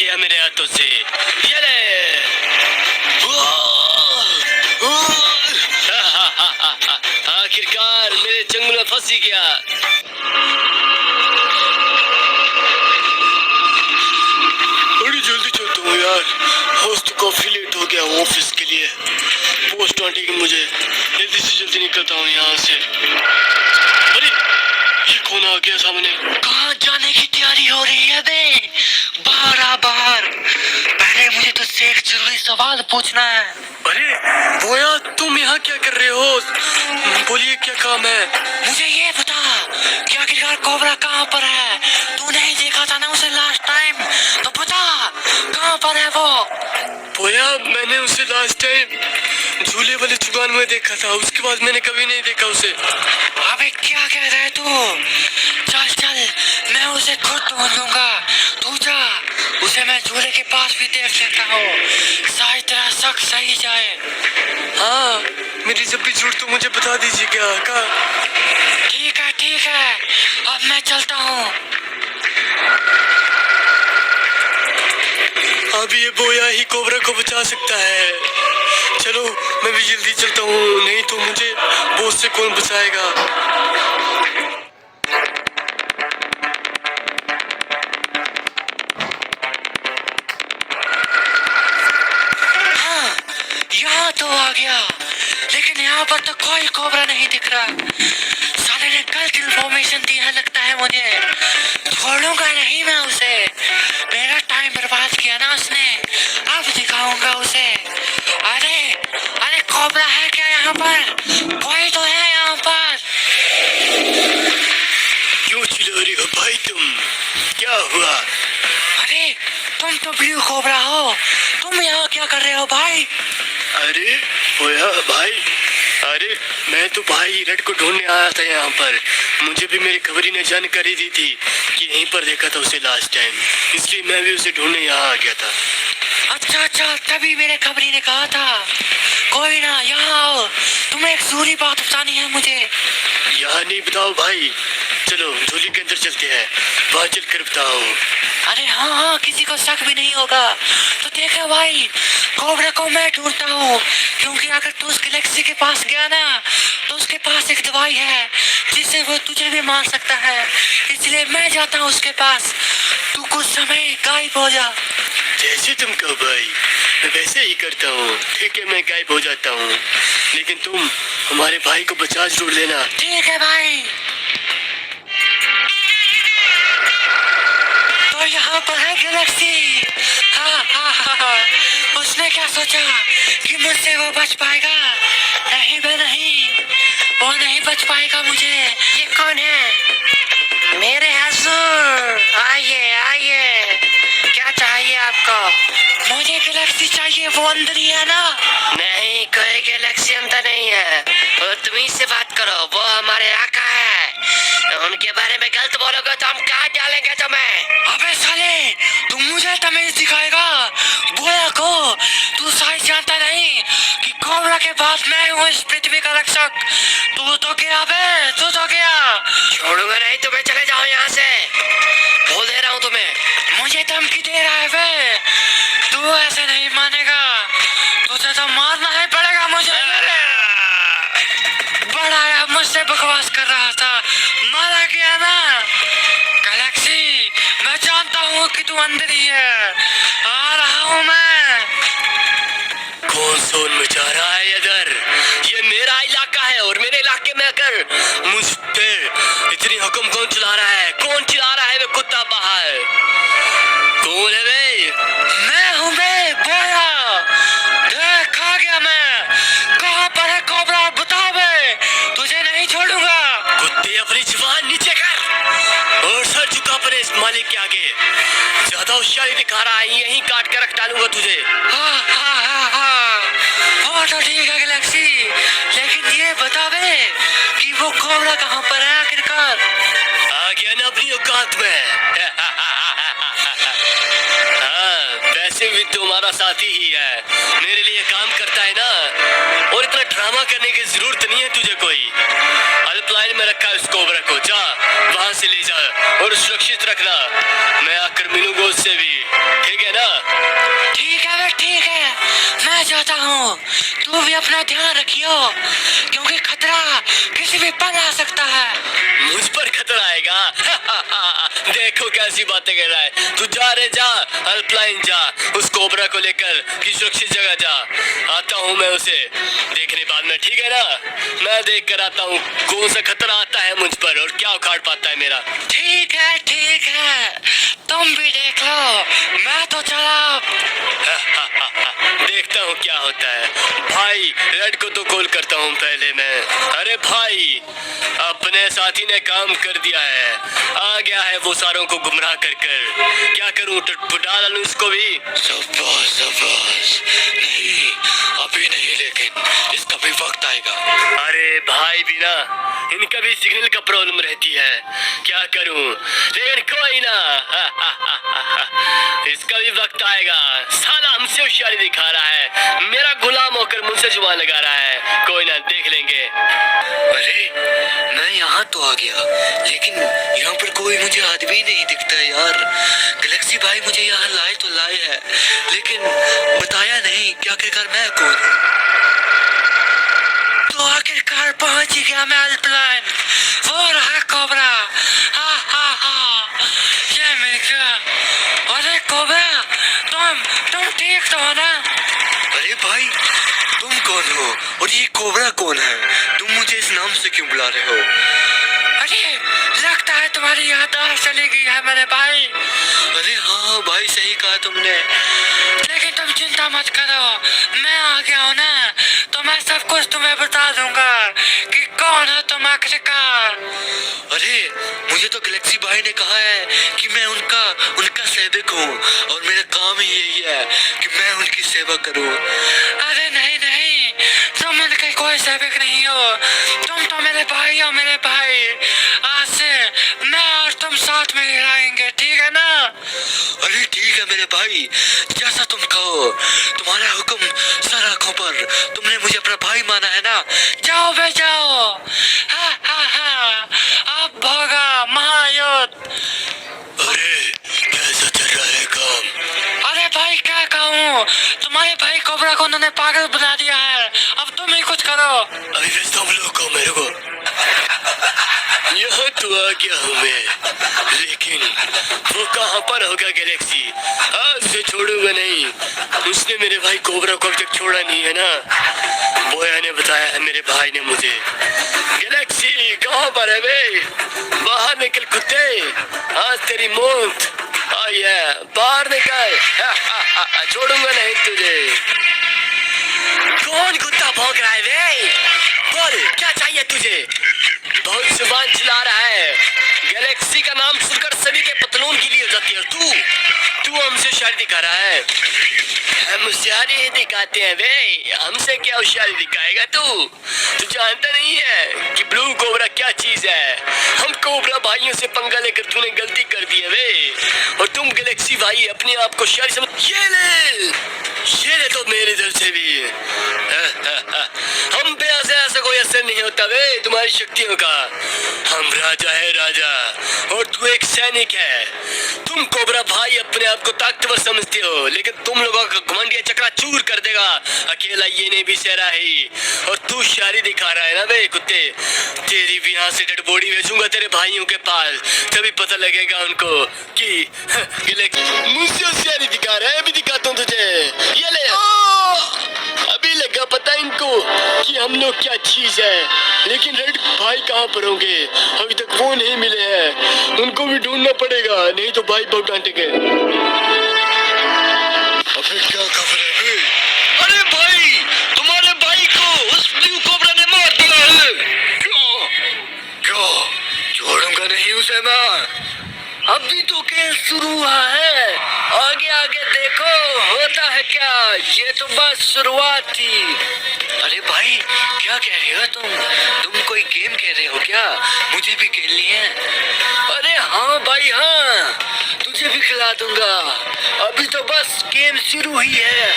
गया मेरे हाथों से। ये ले। आखिरकार मेरे चंगुल में फंस ही गया। बड़ी जल्दी चलता हूँ यार, आज तो काफी लेट हो गया ऑफिस के लिए। पोस्ट आंटी की मुझे जल्दी से जल्दी निकलता हूँ यहाँ से। अरे ये कौन आ गया सामने? कहाँ जाने की तैयारी हो रही है बे? बाहर आ बाहर। पहले मुझे तुझसे एक जरूरी सवाल पूछना है। अरे बोया, तुम यहाँ क्या कर रहे हो? बोलिए क्या काम है? मुझे ये बता कि आखिरकार कोबरा कहाँ पर है? तू नहीं देखा था ना उसे लास्ट टाइम, तो बता कहाँ पर है वो? बोया, मैंने उसे लास्ट टाइम झूले वाले दुकान में देखा था, उसके बाद मैंने कभी नहीं देखा उसे। अबे क्या कह रहा है तू? चल चल, मैं उसे खुद ढूंढ लूंगा। तू जा, उसे मैं झूले के पास भी देख लेता हूँ, शायद तेरा शक सही जाए। हाँ, मेरी जब भी जरूरत हो मुझे बता दीजिएगा का। ठीक है, अब मैं चलता हूँ। अब ये बोया ही कोबरा को बचा सकता है। चलो मैं भी जल्दी चलता हूँ, नहीं तो मुझे बॉस से कौन बचाएगा। हाँ, यहाँ तो आ गया, लेकिन यहाँ पर तो कोई कोबरा नहीं दिख रहा। साले ने गलत इन्फॉर्मेशन दी है लगता है मुझे। छोड़ूंगा नहीं मैं उसे, मेरा टाइम बर्बाद किया ना उसने, अब दिखाऊंगा उसे। अरे कोबरा है क्या यहाँ पर? कोई तो है यहाँ पर। क्यों चिल्ला रही हो भाई तुम? क्या हुआ? अरे तुम तो ब्लू कोबरा हो, तुम यहाँ क्या कर रहे हो भाई? अरे बोया भाई, अरे मैं तो भाई रेड को ढूंढने आया था यहाँ पर। मुझे भी मेरी खबरी ने जानकारी दी थी कि यहीं पर देखा था उसे लास्ट टाइम, इसलिए मैं भी उसे ढूंढने यहाँ आ गया था। अच्छा, तभी मेरे खबरी ने कहा था। कोई ना, यहाँ आओ, तुम्हें एक जरूरी बात बतानी है मुझे। यहाँ नहीं बताओ भाई, चलो झोली के अंदर चलते हैं, वहाँ चल कर बताओ। अरे हाँ, किसी को शक भी नहीं होगा। तो देखो भाई, कोबरा को मैं ढूंढता हूँ, क्योंकि अगर तू उस गैलेक्सी के पास गया ना, तो उसके पास एक दवाई है जिससे वो तुझे भी मार सकता है। इसलिए मैं जाता हूँ उसके पास, तू कुछ समय गायब हो जा। जैसे तुम कहो भाई, मैं वैसे ही करता हूँ। ठीक है, मैं गायब हो जाता हूँ, लेकिन तुम हमारे भाई को बचा जरूर लेना। ठीक है भाई। तो यहाँ पर है गैलेक्सी। हाँ, उसने क्या सोचा कि मुझसे वो बच पाएगा? नहीं बे नहीं, वो नहीं बच पाएगा मुझे। ये कौन है? मेरे हजूर, आइए, क्या चाहिए आपको? मुझे गैलेक्सी चाहिए, वो अंदर ही है ना? नहीं, कोई गैलेक्सी अंदर नहीं है, और तुम ही से बात करो, वो हमारे आका है। उनके बारे में गलत बोलोगे तो हम काट डालेंगे तुम्हें। अबे साले, तुम मुझे तमीज दिखाएगा? बोया को तू शायद जानता नहीं कि कोबरा के बाद मैं हूँ इस पृथ्वी का रक्षक। तू तो गया बे, तू तो गया। छोड़ूंगा नहीं तुम्हें, चले जाओ यहाँ से, बोल दे रहा हूँ तुम्हें। मुझे धमकी दे रहा है बे, तू ऐसे नहीं मानेगा, तुझे तो मारना ही पड़ेगा मुझे। बड़ा है, मुझसे बकवास कर रहा था, मारा गया ना। गैलेक्सी, मैं जानता हूँ कि तू अंदर ही है, आ रहा हूँ मैं। कौन सोन मचा रहा है इधर? ये मेरा इलाका है, और मेरे इलाके में अगर मुझ पे इतनी हुक्म कौन चला रहा है? कौन चला रहा है वे कुत्ता बाहर? कौन है वे? मैं हूँ बे, बोया। देख आ गया मैं। कहाँ पर है कोबरा? बता बे, तुझे नहीं छोड़ूंगा। कुत्ते, अपनी जुबान नीचे कर और सर झुका पड़े इस मालिक के आगे। ज्यादा होशियारी दिखा रहा है, यहीं काट कर रख डालूंगा तुझे। हाँ, वो तो ठीक है गैलेक्सी, लेकिन ये बता बे कि वो कोबरा कहाँ पर है आखिरकार? आ गया ना अपनी औकात में। हाँ, वैसे भी तुम्हारा साथी ही है, मेरे लिए काम करता है ना, और इतना ड्रामा करने की जरूरत नहीं है तुझे। कोई हेल्पलाइन में रखा है उस कोबरा को, जा वहां से ले जा और सुरक्षित रखना। मैं आकर मिलूंगा उससे भी, ठीक है ना? रखियो, क्योंकि खतरा किसी भी पल आ सकता है। मुझ पर खतरा आएगा? देखो कैसी बातें कर रहा है तू। जा रे जा, हेल्पलाइन जा, उस कोबरा को लेकर किसी सुरक्षित जगह जा। आता हूँ मैं उसे देखने बाद में, ठीक है ना? मैं देख कर आता हूँ कौन सा खतरा आता है मुझ पर और क्या उखाड़ पाता है मेरा। ठीक है, तुम भी देख लो, मैं तो चला। देखता हूँ क्या होता है। भाई रेड को तो कॉल करता हूँ पहले मैं। अरे भाई, अपने साथी ने काम कर दिया है, आ गया है वो सारों को गुमराह कर कर। क्या करूँ, डाल लूँ इसको भी? शाबाश, नहीं अभी नहीं, लेकिन इसका भी वक्त आएगा। अरे भाई बिना, इनका भी सिग्नल का प्रॉब्लम रहती है, क्या करूं? लेकिन कोई ना, इसका भी वक्त आएगा। साला हमसे होशियारी दिखा रहा है, मेरा गुलाम होकर मुझसे जुबान लगा रहा है। कोई ना, देख लेंगे। अरे मैं यहाँ तो आ गया, लेकिन यहाँ पर कोई मुझे आदमी नहीं दिखता यार। गैलेक्सी भाई मुझे यहाँ लाए तो लाए है, लेकिन बताया नहीं कि आखिरकार मैं कौन हूँ। तो आखिरकार पहुंच गया मैं हेल्पलाइन, वो रहा कोबरा। ये मिल गया। अरे कोबरा, तुम ठीक तो हो ना? अरे भाई, तुम कौन हो और ये कोबरा कौन है? तुम मुझे इस नाम से क्यों बुला रहे हो? अरे लगता है तुम्हारी याददाश्त चली गई है मेरे भाई। अरे हाँ भाई, सही कहा तुमने, लेकिन तुम चिंता मत करो, मैं आ गया हूँ ना, तो मैं सब कुछ तुम्हें बता दूंगा कि कौन है तुम आखिरकार। अरे मुझे तो गैलेक्सी भाई ने कहा है कि मैं उनका सेवक हूँ और मेरा काम ही यही है कि मैं उनकी सेवा करूँ। अरे नहीं, तुम उनके कोई सेवक नहीं हो, तुम तो मेरे भाई हो, मेरे भाई। आज से मैं और तुम साथ में रहेंगे, ठीक है ना? अरे ठीक है मेरे भाई, जैसा तुम कहो, तुम्हारा हुक्म सर आंखों पर। तुमने मुझे अपना भाई माना है ना? जाओ बे जाओ। अब होगा महायुद्ध। अरे कैसा चल रहा है काम? अरे भाई क्या कहूँ, तुम्हारे भाई कोबरा को उन्होंने पागल बना दिया है, अब तुम ही कुछ करो। अभी सब लोग को मेरे को यहाँ तो आ गया हूँ मैं, लेकिन वो कहाँ पर होगा गैलेक्सी? आज से छोड़ूंगा नहीं। उसने मेरे भाई कोबरा को अब तक छोड़ा नहीं है ना, बोया ने बताया है मेरे भाई ने मुझे। गैलेक्सी कहाँ पर है बे? बाहर निकल कुत्ते, आज तेरी मौत आई है, बाहर निकल। छोड़ूंगा नहीं तुझे। कौन कुत्ता भौंक रहा है बे? बोल क्या चाहिए तुझे? बहुत जुबान चला रहा है, गैलेक्सी का नाम सुनकर सभी के पतलून गीली हो जाती है। तू हमसे होशियारी दिखा रहा है? हम होशियारी ही दिखाते हैं बे, हमसे क्या होशियारी दिखाएगा तू जानता नहीं है कि ब्लू कोबरा क्या चीज है? हम कोबरा भाइयों से पंगा लेकर तूने गलती कर दी है बे, और तुम गैलेक्सी भाई अपने आप को होशियारी समझ। ये ले तो मेरी तरफ से भी। हम पे ऐसा कोई असर नहीं होता बे तुम्हारी शक्तियों का। हम राजा है राजा, और तू एक सैनिक है। तुम कोबरा भाई अपने आप को ताकतवर समझते हो, लेकिन तुम लोगों का घमंड ये चकनाचूर कर देगा। अकेला ये नहीं भी सहरा ही, और तू शायरी दिखा रहा है ना बे कुत्ते। तेरी भी यहाँ से डेड बॉडी भेजूंगा तेरे भाइयों के पास, तभी पता लगेगा उनको कि मुझसे होशियारी दिखा रहा है। अभी दिखाता हूँ तुझे, ये ले। अभी लगा पता इनको कि हम लोग क्या चीज है, लेकिन रेड भाई कहाँ पर होंगे? अभी तक वो नहीं मिले हैं, उनको भी ढूंढना पड़ेगा, नहीं तो भाई बहुत डांटेंगे। अबे क्या खबर है बे? अरे भाई, तुम्हारे भाई को उस ब्लू कोबरा ने मार दिया है। क्यों? छोड़ूंगा नहीं उसे मैं। अभी तो खेल शुरू हुआ है, आगे आगे देखो होता है क्या। ये तो बस शुरुआत थी। अरे भाई क्या कह रहे हो तुम कोई गेम कह रहे हो क्या? मुझे भी खेलनी है। अरे हाँ भाई हाँ, तुझे भी खिला दूंगा, अभी तो बस गेम शुरू ही है।